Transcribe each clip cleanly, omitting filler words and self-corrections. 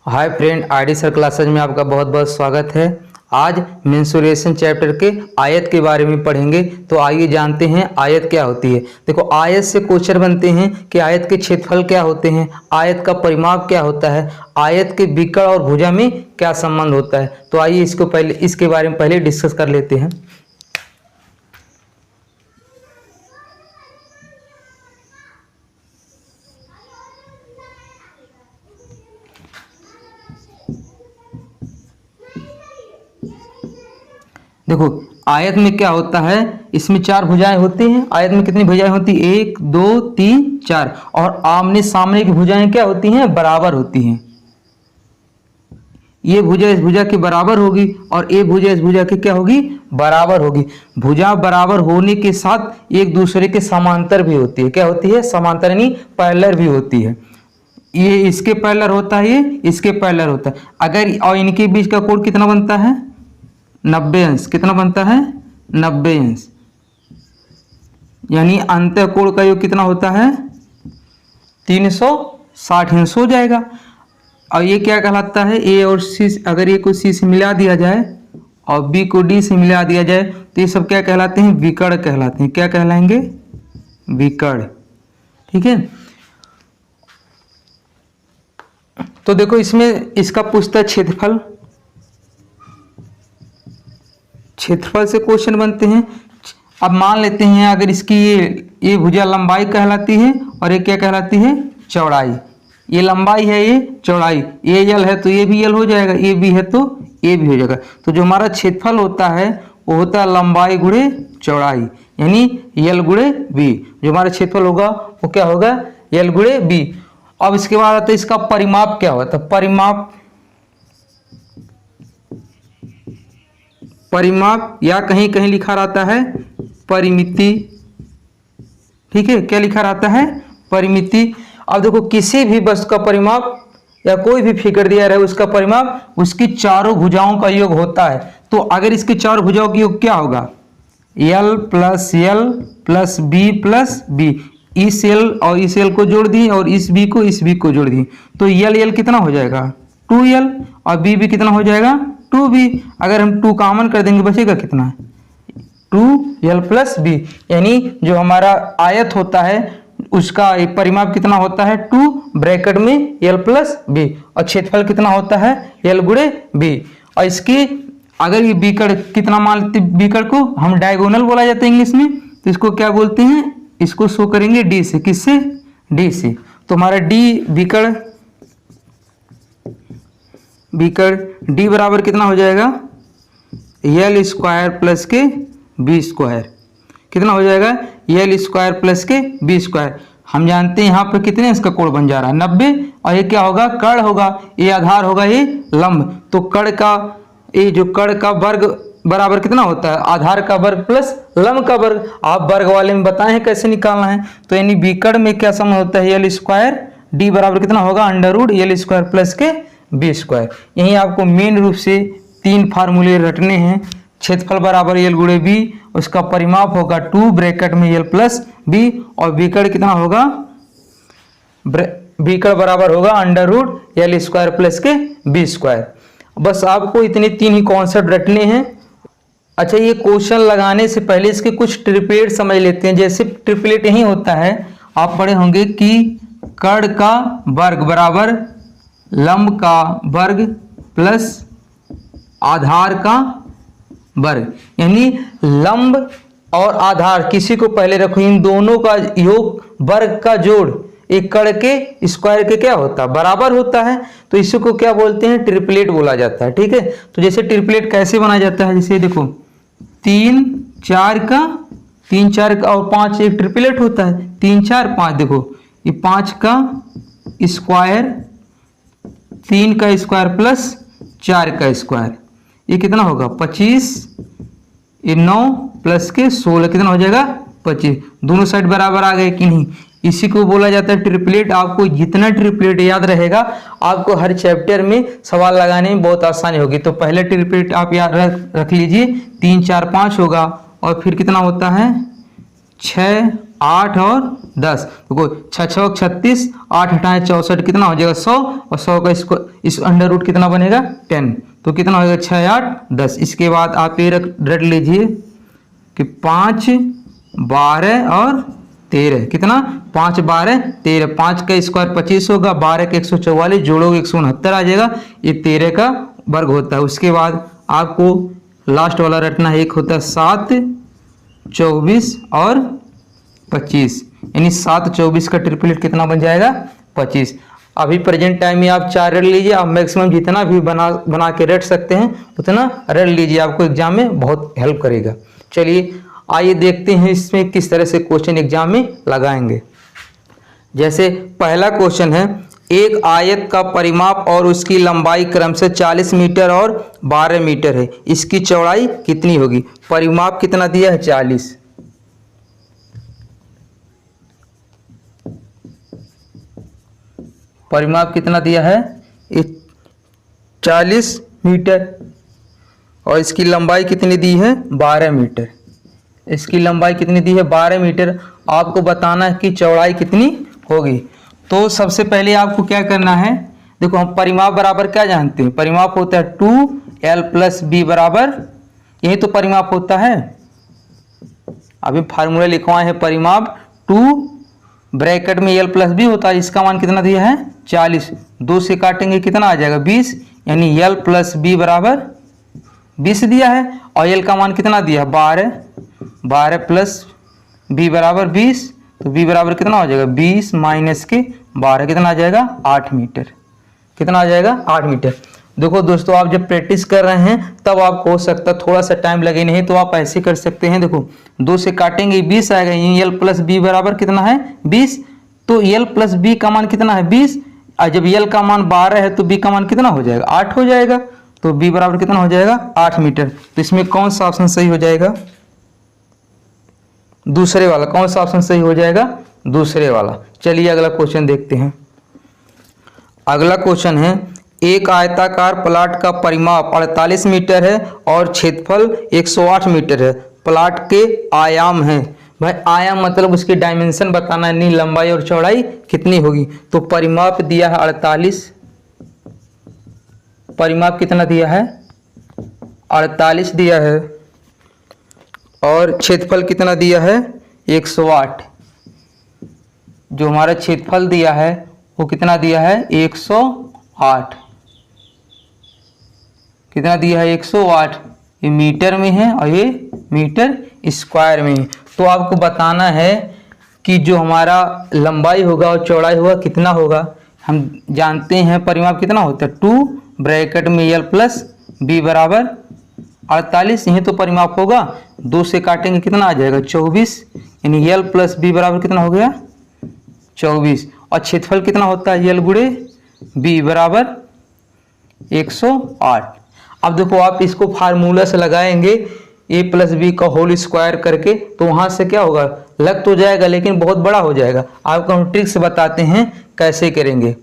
Hi friend, ID sir classes में आपका बहुत बहुत स्वागत है। आज मेंसुरेशन चैप्टर के आयत के बारे में पढ़ेंगे। तो आइए जानते हैं आयत क्या होती है। देखो, आयत से क्वेश्चन बनते हैं कि आयत के क्षेत्रफल क्या होते हैं, आयत का परिमाप क्या होता है, आयत के विकर्ण और भुजा में क्या संबंध होता है। तो आइए इसके बारे में पहले डिस्कस कर लेते हैं। देखो, आयत में क्या होता है, इसमें चार भुजाएं होती हैं। आयत में कितनी भुजाएं होती हैं? 1 2 3 4। और आमने सामने की भुजाएं क्या होती हैं? बराबर होती हैं। ये भुजा इस भुजा के बराबर होगी और ये भुजा इस भुजा के क्या होगी? बराबर होगी। भुजा बराबर होने के साथ एक दूसरे के समांतर भी होती है। क्या होती है? समांतर यानी पैरेलल भी होती है। ये इसके पैरेलल होता है, ये इसके पैरेलल होता है। अगर और इनके बीच का कोण कितना बनता है? 90 अंश। कितना बनता है? 90 अंश। यानी अंतःकोण का योग कितना होता है? 360 अंश हो जाएगा। और ये क्या कहलाता है? ए और सी, अगर ए को सी से मिला दिया जाए और बी को डी से मिला दिया जाए तो ये सब क्या कहलाते हैं? विकर्ण कहलाते हैं। क्या कहलाएंगे? विकर्ण। ठीक है। तो देखो, इसमें इसका पूछता है क्षेत्रफल। क्षेत्रफल से क्वेश्चन बनते हैं। अब मान लेते हैं अगर इसकी ये भुजा लंबाई कहलाती है और ये क्या कहलाती है? चौड़ाई। ये लंबाई है, ये चौड़ाई। ये यल है तो ये भी यल हो जाएगा, ये भी है तो ये भी हो जाएगा। तो जो हमारा क्षेत्रफल होता है वो होता है लंबाई गुणे चौड़ाई, यानी यल गुणे बी। जो हमारा क्षेत्रफल होगा वो क्या होगा? यल गुणे बी। अब इसके बाद आता है इसका परिमाप क्या होता है? परिमाप या कहीं कहीं लिखा रहता है परिमिति। ठीक है, क्या लिखा रहता है? परिमिति। अब देखो, किसी भी वस्तु का परिमाप या कोई भी फिगर दिया रहे उसका परिमाप उसकी चारों भुजाओं का योग होता है। तो अगर इसकी चारों भुजाओं का योग क्या होगा? यल प्लस बी प्लस बी। इस यल और इस यल को जोड़ दी और इस बी को जोड़ दी तो यल कितना हो जाएगा? 2l। और बी कितना हो जाएगा? 2b। अगर हम 2 कॉमन कर देंगे बचेगा कितना? 2l plus B. यानी जो हमारा आयत होता है उसका परिमाप कितना होता है? 2 ब्रैकेट में l प्लस बी। और क्षेत्रफल कितना होता है? l गुणे बी। और इसकी अगर ये विकर्ण कितना मान लेते, विकर्ण को हम डायगोनल बोला जाता है इंग्लिश में, तो इसको क्या बोलते हैं? इसको शो करेंगे डी से। किससे? डी से। तो हमारा डी विकर्ण डी बराबर कितना हो जाएगा? यल स्क्वायर प्लस के बी स्क्वायर। कितना हो जाएगा? यल स्क्वायर प्लस के बी स्क्वायर। हम जानते हैं यहाँ पर कितने इसका कोण बन जा रहा है? 90। और ये क्या होगा? कर्ण होगा। ये आधार होगा, ये लंब। तो कर्ण का ये जो कर्ण का वर्ग बराबर कितना होता है? आधार का वर्ग प्लस लंब का वर्ग। आप वर्ग वाले में बताए हैं कैसे निकालना है। तो यानी विकर्ण में क्या सम होता है? यल स्क्वायर। डी बराबर कितना होगा? Under root L square plus के बी स्क्वायर। यही आपको मेन रूप से 3 फार्मूले रटने हैं। क्षेत्रफल बराबर यल गुणे बी, उसका परिमाप होगा 2 ब्रैकेट में यल प्लस बी। और विकर्ण कितना होगा? विकर्ण बराबर होगा under root L square plus के बी स्क्वायर। बस आपको इतने 3 ही कॉन्सेप्ट रटने हैं। अच्छा, ये क्वेश्चन लगाने से पहले इसके कुछ ट्रिपलेट समझ लेते हैं। जैसे ट्रिपलेट यही होता है, आप पढ़े होंगे कि कर्ण का वर्ग बराबर लंब का वर्ग प्लस आधार का वर्ग। यानी लंब और आधार किसी को पहले रखो, इन दोनों का योग वर्ग का जोड़ एक कर्ण के स्क्वायर के क्या होता है? बराबर होता है। तो इसको क्या बोलते हैं? ट्रिपलेट बोला जाता है। ठीक है। तो जैसे ट्रिपलेट कैसे बनाया जाता है? जैसे देखो, 3 4 का और 5 एक ट्रिपलेट होता है। 3 4 5। देखो, ये 5 का स्क्वायर, 3 का स्क्वायर प्लस 4 का स्क्वायर, ये कितना होगा? 25। ये 9 प्लस के 16 कितना हो जाएगा? 25। दोनों साइड बराबर आ गए कि नहीं? इसी को बोला जाता है ट्रिपलेट। आपको जितना ट्रिपलेट याद रहेगा आपको हर चैप्टर में सवाल लगाने में बहुत आसानी होगी। तो पहले ट्रिपलेट आप याद रख लीजिए, 3 4 5 होगा। और फिर कितना होता है? 6 8 और 10, देखो 6 6 36, 8 हटाएं 64, कितना हो जाएगा 100, और 100 का इसको इस अंडर रूट कितना बनेगा 10, तो कितना होगा 6 8 10। इसके बाद आप ये रट लीजिए कि 5 12 और 13, कितना 5 12 13, 5 का स्क्वायर 25 होगा, 12 का 144, जोड़ोगे 169 आ जाएगा, ये 13 का वर्ग होता है। उसके बाद आपको लास्ट वाला रटना है, एक होता है 7 24 और 25, यानी 7 24 का ट्रिपलेट कितना बन जाएगा 25। अभी प्रेजेंट टाइम में आप 4 रट लीजिए, आप मैक्सिमम जितना भी बना के रट सकते हैं उतना रट लीजिए, आपको एग्जाम में बहुत हेल्प करेगा। चलिए आइए देखते हैं इसमें किस तरह से क्वेश्चन एग्जाम में लगाएंगे। जैसे पहला क्वेश्चन है, एक आयत का परिमाप और उसकी लंबाई क्रमशः 40 मीटर और 12 मीटर है, इसकी चौड़ाई कितनी होगी। परिमाप कितना दिया है 40, परिमाप कितना दिया है 40 मीटर, और इसकी लंबाई कितनी दी है 12 मीटर, इसकी लंबाई कितनी दी है 12 मीटर। आपको बताना है कि चौड़ाई कितनी होगी। तो सबसे पहले आपको क्या करना है, देखो हम परिमाप बराबर क्या जानते हैं, परिमाप होता है 2l + b बराबर, यही तो परिमाप होता है। अभी फार्मूला लिखवाए हैं, परिमाप 2 ब्रैकेट में l + b होता है, इसका मान कितना दिया है 40, 2 से काटेंगे कितना आ जाएगा 20, यानी l + b बराबर 20 दिया है, और l का मान कितना दिया है 12, 12 + b बराबर 20, तो b बराबर कितना हो जाएगा 20 माइनस के 12, कितना आ जाएगा 8 मीटर, कितना आ जाएगा 8 मीटर। देखो दोस्तों, आप जब प्रैक्टिस कर रहे हैं तब आपको हो सकता है थोड़ा सा टाइम लगे, नहीं तो आप ऐसे कर सकते हैं। देखो 2 से काटेंगे 20 आएगा, l + b बराबर कितना है 20, तो l + b का मान कितना है 20, और जब l का मान 12 है तो b का मान कितना हो जाएगा 8 हो जाएगा, तो b बराबर कितना हो जाएगा 8 मीटर। तो इसमें कौन सा ऑप्शन सही हो जाएगा, दूसरे वाला। कौन सा ऑप्शन सही हो जाएगा, दूसरे वाला। चलिए अगला क्वेश्चन देखते हैं। अगला क्वेश्चन है, एक आयताकार प्लाट का परिमाप 48 मीटर है और क्षेत्रफल 108 मीटर है, प्लाट के आयाम हैं। भाई आयाम मतलब उसकी डायमेंशन बताना है, नहीं लंबाई और चौड़ाई कितनी होगी। तो परिमाप दिया है 48, परिमाप कितना दिया है 48 दिया है, और क्षेत्रफल कितना दिया है 108। जो हमारा क्षेत्रफल दिया है वो कितना दिया है 108, कितना दिया है 108, ये मीटर में है और ये मीटर स्क्वायर में है। तो आपको बताना है कि जो हमारा लंबाई होगा और चौड़ाई होगा कितना होगा। हम जानते हैं परिमाप कितना होता है 2 ब्रैकेट में l + b बराबर 48, यही तो परिमाप होगा। 2 से काटेंगे कितना आ जाएगा 24, यानी l + b बराबर कितना हो गया 24, और क्षेत्रफल कितना होता है l × b बराबर 108। अब देखो आप इसको फार्मूला से लगाएंगे a + b का होल स्क्वायर करके, तो वहां से क्या होगा लग तो जाएगा लेकिन बहुत बड़ा हो जाएगा। आपको हम ट्रिक से बताते हैं कैसे करेंगे।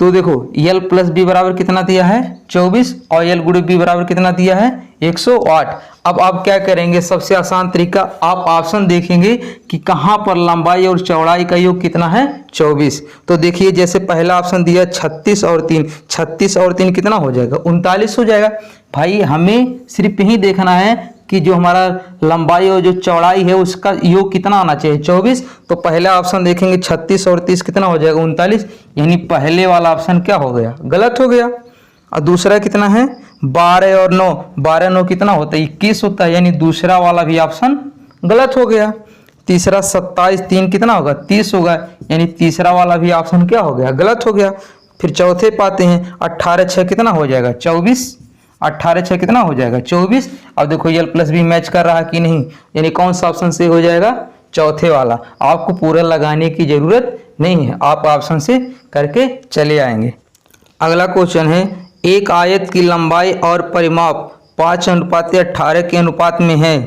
तो देखो l + b बराबर कितना दिया है 24, और l × b बराबर कितना दिया है 108। अब आप क्या करेंगे, सबसे आसान तरीका, आप ऑप्शन देखेंगे कि कहाँ पर लंबाई और चौड़ाई का योग कितना है 24। तो देखिए जैसे पहला ऑप्शन दिया 36 और 3, 36 और 3 कितना हो जाएगा 39 हो जाएगा। भाई हमें सिर्फ यही देखना है कि जो हमारा लंबाई और जो चौड़ाई है उसका योग कितना आना चाहिए 24। तो पहला ऑप्शन देखेंगे 36 और 30 कितना हो जाएगा 39, यानी पहले वाला ऑप्शन क्या हो गया गलत हो गया। और दूसरा कितना है 12 और 9, 12 9 कितना होता है 21 होता है, यानी दूसरा वाला भी ऑप्शन गलत हो गया। तीसरा 27 3 कितना होगा 30 होगा, यानी तीसरा वाला भी ऑप्शन क्या हो गया गलत हो गया। फिर चौथे पाते हैं 18 6 कितना हो जाएगा 24, 18 6 कितना हो जाएगा 24। अब देखो l + b मैच कर रहा है कि नहीं, यानी कौन सा ऑप्शन से हो जाएगा चौथे वाला। आपको पूरा लगाने की जरूरत नहीं है, आप ऑप्शन से करके चले आएंगे। अगला क्वेश्चन है, एक आयत की लंबाई और परिमाप 5:18 के अनुपात में है,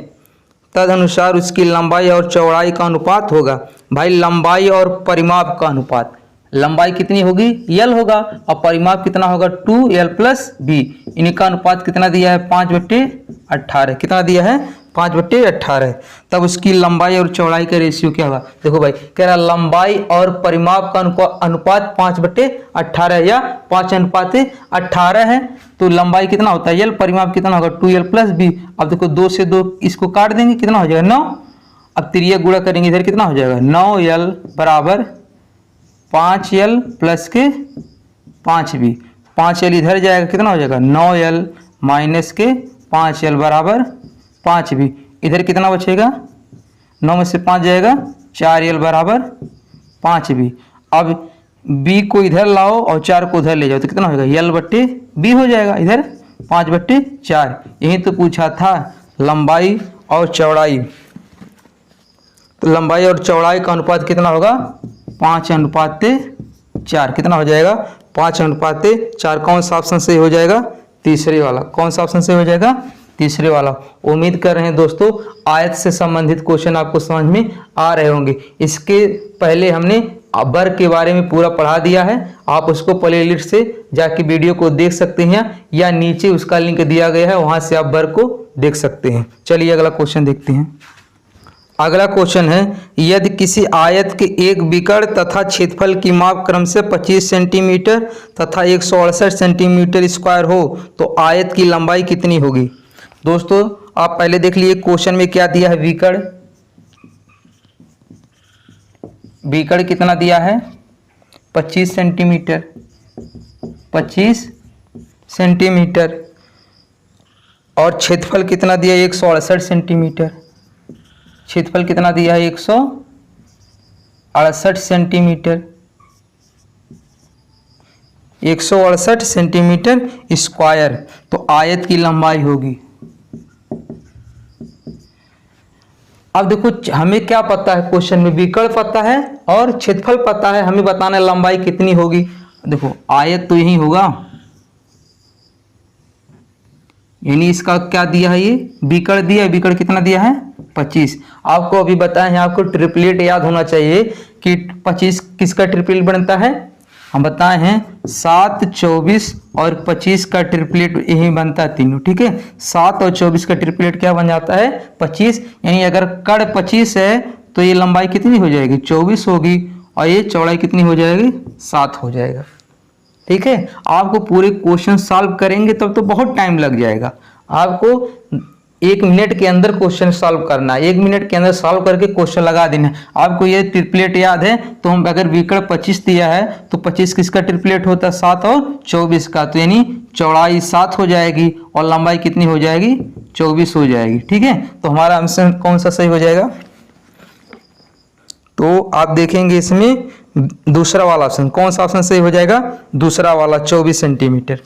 तदनुसार उसकी लंबाई और चौड़ाई का अनुपात होगा। भाई लंबाई और परिमाप का अनुपात, लंबाई कितनी होगी l होगा और परिमाप कितना होगा 2l + b, इनका अनुपात कितना दिया है 5/18, कितना दिया है 5/18, तब उसकी लंबाई और चौड़ाई का रेशियो क्या होगा। देखो भाई कह रहा लंबाई और परिमाप का अनुपात 5/18 या 5:18 है, तो लंबाई कितना होता है l, परिमाप कितना होगा 2l + b। अब देखो 2 से 2 इसको काट देंगे, कितना हो जाएगा 9। अब त्रिज्या गुणा करेंगे, इधर कितना हो जाएगा 9l बराबर 5l + के 5b। 5l इधर जाएगा, कितना हो जाएगा 9l माइनस के 5l बराबर 5b। इधर कितना बचेगा, 9 में से 5 जाएगा, 4l बराबर 5b। अब b को इधर लाओ और 4 को उधर ले जाओ तो कितना हो जाएगा l/b हो जाएगा, इधर 5/4। यही तो पूछा था लंबाई और चौड़ाई। तो लंबाई और चौड़ाई का अनुपात कितना होगा 5:4। कितना हो जाएगा 5:4। कौन सा ऑप्शन सही हो जाएगा, तीसरे वाला। कौन सा ऑप्शन सही हो जाएगा, तीसरे वाला। उम्मीद कर रहे हैं दोस्तों आयत से संबंधित क्वेश्चन आपको समझ में आ रहे होंगे। इसके पहले हमने वर्ग के बारे में पूरा पढ़ा दिया है, आप उसको प्लेलिस्ट से जाके वीडियो को देख सकते हैं या नीचे उसका लिंक दिया गया है, वहां से आप वर्ग को देख सकते हैं। चलिए अगला क्वेश्चन देखते हैं। अगला क्वेश्चन है, यदि किसी आयत के एक विकर्ण तथा क्षेत्रफल की माप क्रम से 25 सेंटीमीटर तथा 168 सेंटीमीटर स्क्वायर हो तो आयत की लंबाई कितनी होगी। दोस्तों आप पहले देख लिए क्वेश्चन में क्या दिया है, विकर्ण। विकर्ण कितना दिया है 25 सेंटीमीटर, 25 सेंटीमीटर, और क्षेत्रफल कितना दिया 168 सेंटीमीटर। क्षेत्रफल कितना दिया है 168 सेंटीमीटर, 168 सेंटीमीटर स्क्वायर, तो आयत की लंबाई होगी। अब देखो हमें क्या पता है, क्वेश्चन में विकर्ण पता है और क्षेत्रफल पता है, हमें बताना है लंबाई कितनी होगी। देखो आयत तो यही होगा, यानी इसका क्या दिया है, ये विकर्ण दिया है। विकर्ण कितना दिया है 25। आपको अभी बताए हैं, आपको ट्रिपलेट याद होना चाहिए कि 25 किसका ट्रिपलेट बनता है। हम बताए हैं 7, 24 और 25 का ट्रिपलेट यही बनता है तीनों, ठीक है। 7 और 24 का ट्रिपलेट क्या बन जाता है 25। यानी अगर कड़ 25 है तो ये लंबाई कितनी हो जाएगी 24 होगी, और ये चौड़ाई कितनी हो जाएगी 7 हो जाएगा, ठीक है। आपको पूरे क्वेश्चन सॉल्व करेंगे तब तो बहुत टाइम लग जाएगा। आपको 1 मिनट के अंदर क्वेश्चन सॉल्व करना है, 1 मिनट के अंदर सॉल्व करके क्वेश्चन लगा देना है। आपको ये ट्रिपलेट याद है, तो हम अगर विकर्ण 25 दिया है तो 25 किसका ट्रिपलेट होता है 7 और 24 का, तो यानी चौड़ाई 7 हो जाएगी और लंबाई कितनी हो जाएगी 24 हो जाएगी, ठीक है। तो हमारा आंसर कौन सा सही हो जाएगा, तो आप देखेंगे इसमें दूसरा वाला ऑप्शन। कौन सा ऑप्शन सही हो जाएगा, दूसरा वाला 24 सेंटीमीटर।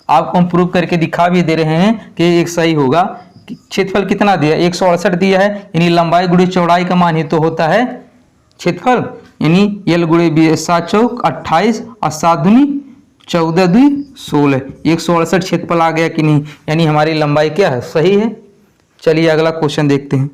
आपको हम प्रूव करके दिखा भी दे रहे हैं कि एक सही होगा। क्षेत्रफल कितना दिया 168 दिया है, यानी लंबाई गुणे चौड़ाई का मान ही तो होता है क्षेत्रफल, यानी l गुणे 7 चौक 28 और 7 दूनी 14 2 16, 168 क्षेत्रफल आ गया कि नहीं, यानी हमारी लंबाई क्या है सही है। चलिए अगला क्वेश्चन देखते हैं।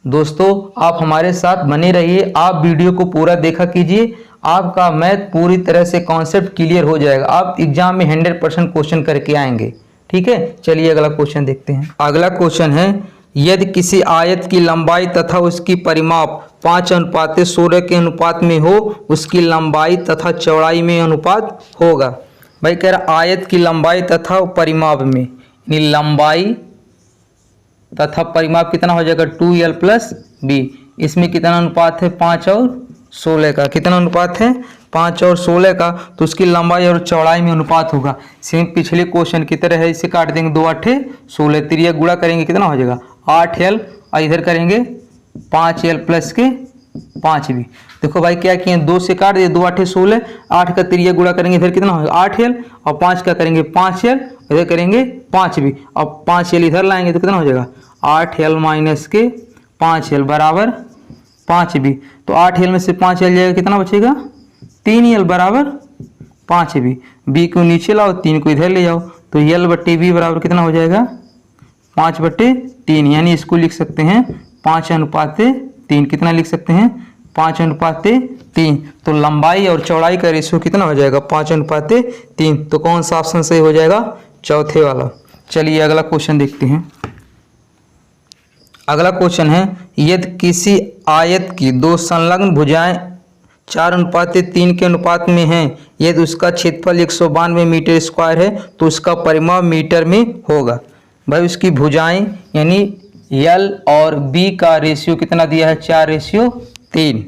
दोस्तों आप हमारे साथ बने रहिए, आप वीडियो को पूरा देखा कीजिए, आपका मैथ पूरी तरह से कॉन्सेप्ट क्लियर हो जाएगा, आप एग्जाम में 100% क्वेश्चन करके आएंगे, ठीक है। चलिए अगला क्वेश्चन देखते हैं। अगला क्वेश्चन है, यदि किसी आयत की लंबाई तथा उसकी परिमाप 5:16 के अनुपात में हो, उसकी लंबाई तथा चौड़ाई में अनुपात होगा। भाई कह रहा आयत की लंबाई तथा परिमाप में, यानी लंबाई तथा परिमाप कितना हो जाएगा 2l + b। इसमें कितना अनुपात है 5 और 16 का, कितना अनुपात है 5 और 16 का, तो उसकी लंबाई और चौड़ाई में अनुपात होगा। सेम पिछले क्वेश्चन की तरह है, इसे काट देंगे 2 8 16, त्रिज्या गुणा करेंगे कितना हो जाएगा 8l, और इधर करेंगे 5l + के 5b। देखो भाई क्या किए 2 से काट दिए 2 8 16, 8 का त्रिज्या गुणा करेंगे इधर कितना होगा 8l, और 5 का करेंगे 5l, इधर करेंगे 5b, और 5l इधर लाएंगे तो कितना हो जाएगा 8l माइनस के 5l बराबर 5b। तो 8l में से 5l जाएगा, कितना बचेगा 3l बराबर 5b। b को नीचे लाओ, 3 को इधर ले जाओ, तो l/b बराबर कितना हो जाएगा 5/3, यानी इसको लिख सकते हैं 5:3। कितना लिख सकते हैं 5:3। तो लंबाई और चौड़ाई का रेशियो कितना हो जाएगा 5:3। तो कौन सा ऑप्शन सही हो जाएगा, चौथे वाला। चलिए अगला क्वेश्चन देखते हैं। अगला क्वेश्चन है, यदि किसी आयत की दो संलग्न भुजाएं 4:3 के अनुपात में हैं, यदि उसका क्षेत्रफल 192 मीटर स्क्वायर है तो उसका परिमाप मीटर में होगा। भाई उसकी भुजाएं यानी यल और बी का रेशियो कितना दिया है, 4:3,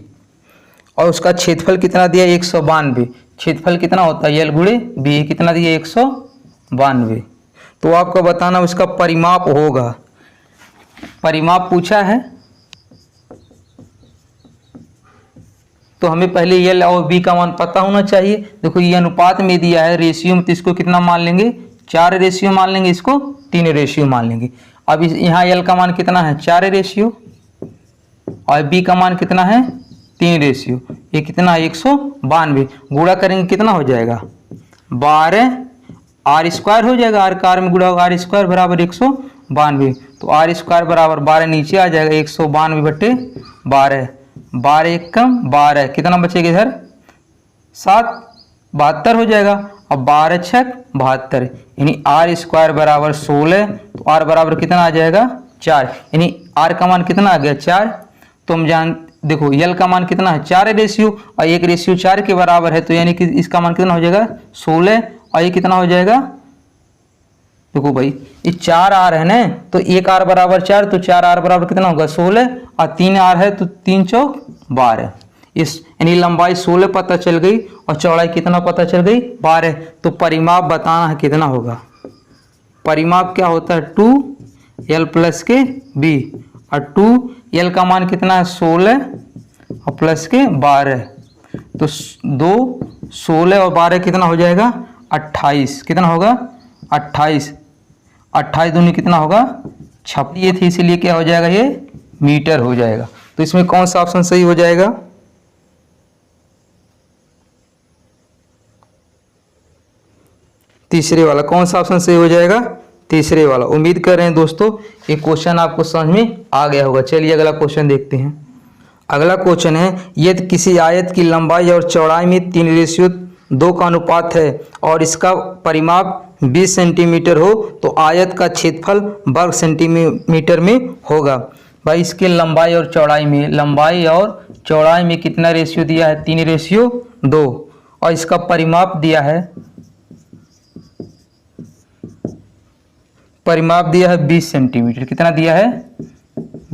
और उसका क्षेत्रफल कितना दिया है, 192। क्षेत्रफल कितना होता है, यल गुणे बी, कितना दिया, 192। तो आपको बताना उसका परिमाप होगा। परिमाप पूछा है तो हमें पहले यल और बी का मान पता होना चाहिए। देखो ये अनुपात में दिया है, रेशियो में, तो इसको कितना मान लेंगे, 4 रेशियो मान लेंगे, इसको 3 रेशियो मान लेंगे। अब यहाँ यल का मान कितना है, 4 रेशियो, और बी का मान कितना है, 3 रेशियो। ये कितना है, 192। गुणा करेंगे कितना हो जाएगा, 12 आर स्क्वायर हो जाएगा। आर का आर में गुणा होगा, आर स्क्वायर बराबर 192। तो आर स्क्वायर बराबर 12 नीचे आ जाएगा, 192/12। 12 एक कम 12, कितना बचेगा इधर, 7, 72 हो जाएगा। अब 12 छक 72, यानी आर स्क्वायर बराबर 16। तो आर बराबर कितना आ जाएगा, 4, यानी आर का मान कितना आ गया, 4। तो हम देखो यल का मान कितना है, 4 रेशियो, और 1 रेशियो 4 के बराबर है, तो यानी कि इसका मान कितना हो जाएगा, 16, और ये कितना हो जाएगा, देखो भाई ये 4 आर है ना, तो 1 आर बराबर 4, तो 4 आर बराबर कितना होगा, 16, और 3 आर है तो 3 चौक 12। इस यानी लंबाई 16 पता चल गई और चौड़ाई कितना पता चल गई, 12। तो परिमाप बताना है कितना होगा। परिमाप क्या होता है, 2l प्लस के b, और 2l का मान कितना है, 16 और प्लस के 12। तो 2, 16 और 12 कितना हो जाएगा, 28। कितना होगा, 28। 28 दूनी कितना होगा, 56। ये थी, इसीलिए क्या हो जाएगा, ये मीटर हो जाएगा। तो इसमें कौन सा ऑप्शन सही हो जाएगा, तीसरे वाला। कौन सा ऑप्शन सही हो जाएगा, तीसरे वाला। उम्मीद कर रहे हैं दोस्तों ये क्वेश्चन आपको समझ में आ गया होगा। चलिए अगला क्वेश्चन देखते हैं। अगला क्वेश्चन है, यदि किसी आयत की लंबाई और चौड़ाई में 3:2 का अनुपात है और इसका परिमाप 20 सेंटीमीटर हो तो आयत का क्षेत्रफल वर्ग सेंटीमीटर में होगा। भाई इसके लंबाई और चौड़ाई में कितना रेशियो दिया है, 3:2, और इसका परिमाप दिया है 20 सेंटीमीटर। कितना दिया है,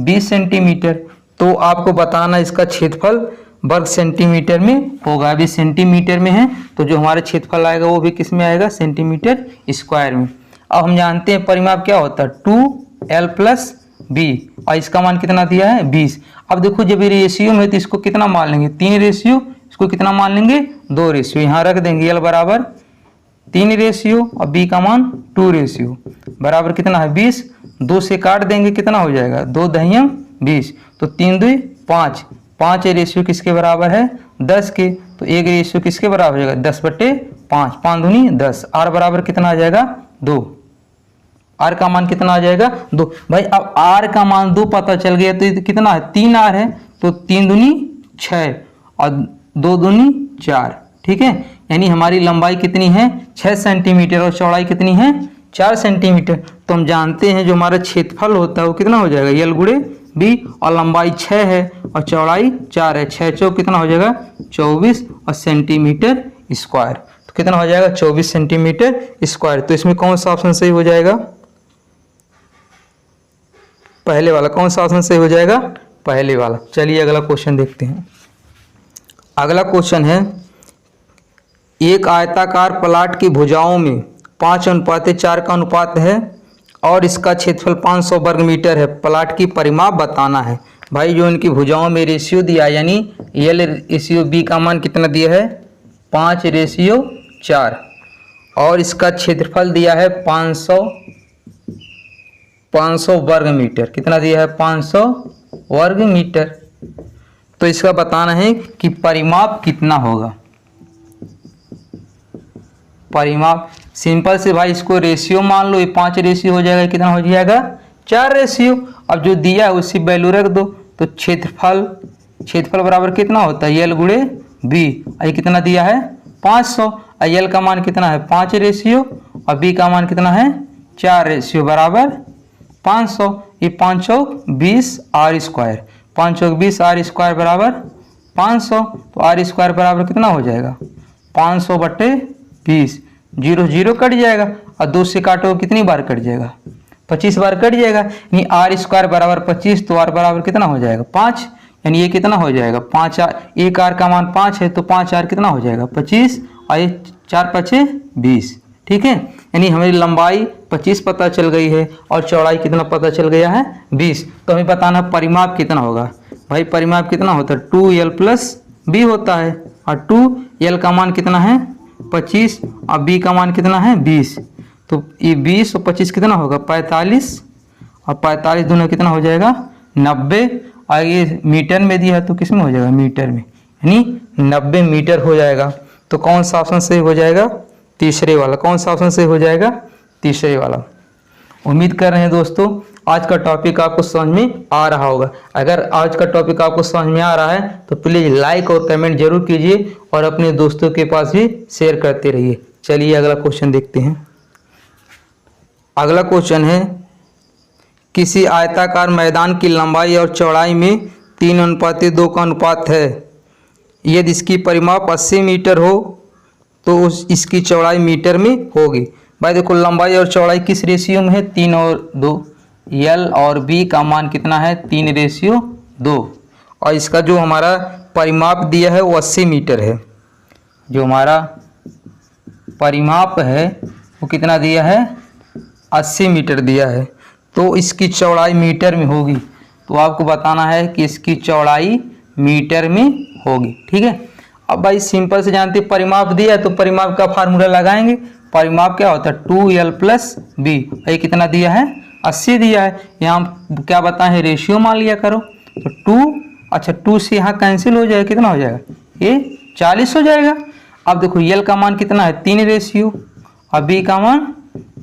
20 सेंटीमीटर। तो आपको बताना इसका क्षेत्रफल वर्ग सेंटीमीटर में होगा। अभी सेंटीमीटर में है तो जो हमारा क्षेत्रफल आएगा वो भी किस में आएगा, सेंटीमीटर स्क्वायर में। अब हम जानते हैं परिमाप क्या होता है, 2l प्लस b, और इसका मान कितना दिया है, 20। अब देखो जब ये रेशियो में है तो इसको कितना मान लेंगे, 3 रेशियो, इसको कितना मान लेंगे, 2 रेशियो। यहाँ रख देंगे l बराबर 3 रेशियो और b का मान 2 रेशियो बराबर कितना है, 20। 2 से काट देंगे, कितना हो जाएगा, 2 दहियम 20, तो 3 2 5। 5 रेशियो किसके बराबर है, 10 के। तो 1 रेशियो किसके बराबर हो जाएगा, 10/5। 5 दूनी 10। आर बराबर कितना आ जाएगा, 2। आर का मान कितना आ जाएगा, 2। भाई अब आर का मान 2 पता चल गया तो कितना है, 3 आर है, तो 3 दूनी 6 और 2 दूनी 4। ठीक है, यानी हमारी लंबाई कितनी है, 6 सेंटीमीटर, और चौड़ाई कितनी है, 4 सेंटीमीटर। तो हम जानते हैं जो हमारा क्षेत्रफल होता है वो कितना हो जाएगा, यल गुणे बी, और लंबाई 6 है और चौड़ाई 4 है। 6 चौक कितना हो जाएगा, 24 और सेंटीमीटर स्क्वायर। तो कितना हो जाएगा, 24 सेंटीमीटर स्क्वायर। तो इसमें कौन सा ऑप्शन सही हो जाएगा, पहले वाला। कौन सा ऑप्शन सही हो जाएगा, पहले वाला। चलिए अगला क्वेश्चन देखते हैं। अगला क्वेश्चन है, एक आयताकार प्लाट की भुजाओं में 5:4 का अनुपात है और इसका क्षेत्रफल 500 वर्ग मीटर है। प्लाट की परिमाप बताना है। भाई जो इनकी भुजाओं में रेशियो दिया यानी l/b का मान कितना दिया है, 5:4, और इसका क्षेत्रफल दिया है 500 वर्ग मीटर। कितना दिया है, 500 वर्ग मीटर। तो इसका बताना है कि परिमाप कितना होगा। परिमाप सिंपल से भाई इसको रेशियो मान लो, ये 5 रेशियो हो जाएगा, कितना हो जाएगा, 4 रेशियो। अब जो दिया है उसी वैल्यू रख दो। तो क्षेत्रफल बराबर कितना होता है, यल गुणे बी, ये कितना दिया है, 500। यल का मान कितना है, 5 रेशियो, और बी का मान कितना है, 4 रेशियो बराबर 500। ये 5 चौक 20 आर स्क्वायर, 5 चौक 20 आर स्क्वायर बराबर 500। तो आर स्क्वायर बराबर कितना हो जाएगा 500 बटे 20, 0 0 कट जाएगा और 2 से काटो कितनी बार कट जाएगा 25 बार कट जाएगा। यानी आर स्क्वायर बराबर 25, तो आर बराबर कितना हो जाएगा 5। यानी ये कितना हो जाएगा 5 आर, एक आर का मान 5 है तो 5 आर कितना हो जाएगा 25 और ये 4 5 20। ठीक है, यानी हमारी लंबाई 25 पता चल गई है और चौड़ाई कितना पता चल गया है 20। तो हमें बताना परिमाप कितना होगा। भाई परिमाप कितना होता है 2l प्लस b होता है और 2l का मान कितना है 25 और b का मान कितना है 20। तो ये 20 और 25 कितना होगा 45 और 45 दोनों कितना हो जाएगा 90। और ये मीटर में दिया है तो किस में हो जाएगा मीटर में, यानी 90 मीटर हो जाएगा। तो कौन सा ऑप्शन सही हो जाएगा तीसरे वाला। कौन सा ऑप्शन सही हो जाएगा तीसरे वाला। उम्मीद कर रहे हैं दोस्तों आज का टॉपिक आपको समझ में आ रहा होगा। अगर आज का टॉपिक आपको समझ में आ रहा है तो प्लीज़ लाइक और कमेंट जरूर कीजिए और अपने दोस्तों के पास भी शेयर करते रहिए। चलिए अगला क्वेश्चन देखते हैं। अगला क्वेश्चन है किसी आयताकार मैदान की लंबाई और चौड़ाई में 3:2 का अनुपात है। यदि इसकी परिमाप 80 मीटर हो तो इसकी चौड़ाई मीटर में होगी। भाई देखो लंबाई और चौड़ाई किस रेशियो में है 3 और 2, एल और बी का मान कितना है 3:2 और इसका जो हमारा परिमाप दिया है वो 80 मीटर है। जो हमारा परिमाप है वो कितना दिया है 80 मीटर दिया है, तो इसकी चौड़ाई मीटर में होगी। तो आपको बताना है कि इसकी चौड़ाई मीटर में होगी। ठीक है, अब भाई सिंपल से जानते हैं परिमाप दिया है तो परिमाप का फार्मूला लगाएंगे। परिमाप क्या होता है 2l प्लस बी। भाई कितना दिया है 80 दिया है, यहाँ क्या बताएं रेशियो मान लिया करो। तो 2, अच्छा 2 से यहाँ कैंसिल हो जाएगा, कितना हो जाएगा ये 40 हो जाएगा। अब देखो l का मान कितना है 3 रेशियो और b का मान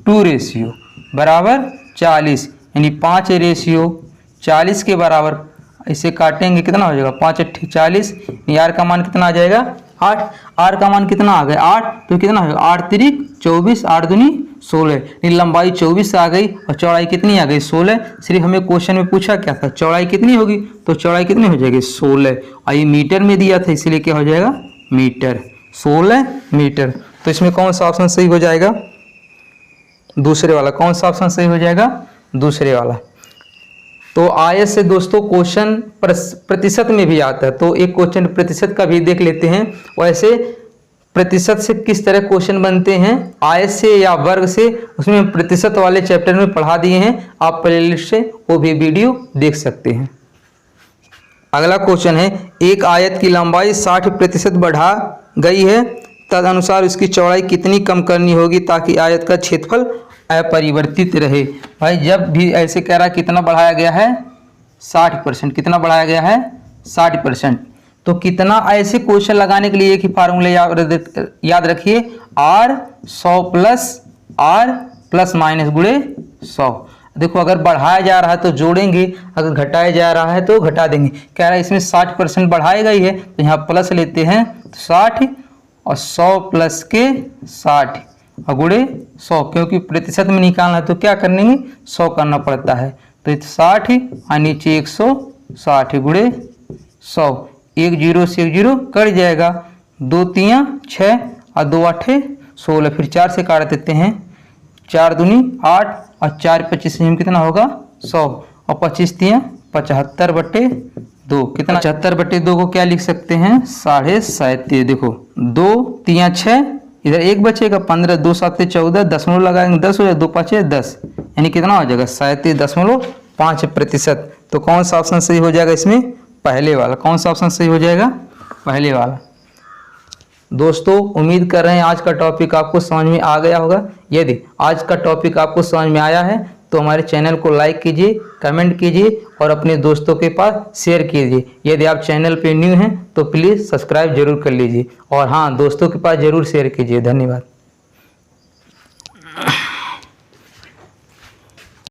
2 रेशियो बराबर 40, यानी 5 रेशियो 40 के बराबर। इसे काटेंगे कितना हो जाएगा 5 8 40, आर का मान कितना आ जाएगा 8। आर का मान कितना आ गया 8, तो कितना हो जाएगा 8 3 24, 8 दूनी 16। लंबाई 24 आ गई और चौड़ाई कितनी आ गई 16। सिर्फ हमें क्वेश्चन में पूछा क्या था चौड़ाई कितनी होगी, तो चौड़ाई कितनी हो जाएगी 16 और ये मीटर में दिया था इसलिए क्या हो जाएगा मीटर, 16 मीटर। तो इसमें कौन सा ऑप्शन सही हो जाएगा दूसरे वाला। कौन सा ऑप्शन सही हो जाएगा दूसरे वाला। तो आयत से दोस्तों क्वेश्चन प्रतिशत में भी आता है, तो एक क्वेश्चन प्रतिशत का भी देख लेते हैं। वैसे प्रतिशत से किस तरह क्वेश्चन बनते हैं आयत से या वर्ग से, उसमें प्रतिशत वाले चैप्टर में पढ़ा दिए हैं, आप प्लेलिस्ट से वो भी वीडियो देख सकते हैं। अगला क्वेश्चन है एक आयत की लंबाई 60% बढ़ा गई है, तदनुसार उसकी चौड़ाई कितनी कम करनी होगी ताकि आयत का क्षेत्रफल अपरिवर्तित रहे। भाई जब भी ऐसे कह रहा है कितना बढ़ाया गया है 60%, कितना बढ़ाया गया है 60%। तो कितना ऐसे क्वेश्चन लगाने के लिए एक ही फार्मूला याद रखिए R100 plus R plus minus गुणे 100। देखो अगर बढ़ाया जा रहा है तो जोड़ेंगे, अगर घटाया जा रहा है तो घटा देंगे। कह रहा है इसमें 60% बढ़ाई गई है तो यहाँ प्लस लेते हैं 60 और 100 प्लस के 60 और गुणे 100, क्योंकि प्रतिशत में निकालना है तो क्या करेंगे 100 करना पड़ता है। तो 60 और नीचे 160 गुणे 100, 1 0 से 1 0 कट जाएगा, 2 3 6 और 2 8 16। फिर 4 से काट देते हैं, 4 दूनी 8 और 4 25 से कितना होगा 100 और 25 3 75 बटे 2। कितना 75 बटे 2 को क्या लिख सकते हैं 37.5। देखो 2 3 6, इधर 1 बचेगा 15, 2 7 14, दशमलव लगाएंगे 10 हो जाएगा, 2 5 10, यानी कितना हो जाएगा 37.5%। तो कौन सा ऑप्शन सही हो जाएगा इसमें पहले वाला। कौन सा ऑप्शन सही हो जाएगा पहले वाला। दोस्तों उम्मीद कर रहे हैं आज का टॉपिक आपको समझ में आ गया होगा। यदि आज का टॉपिक आपको समझ में आया है तो हमारे चैनल को लाइक कीजिए, कमेंट कीजिए और अपने दोस्तों के पास शेयर कीजिए। यदि आप चैनल पे न्यू हैं तो प्लीज़ सब्सक्राइब जरूर कर लीजिए और हाँ दोस्तों के पास जरूर शेयर कीजिए। धन्यवाद।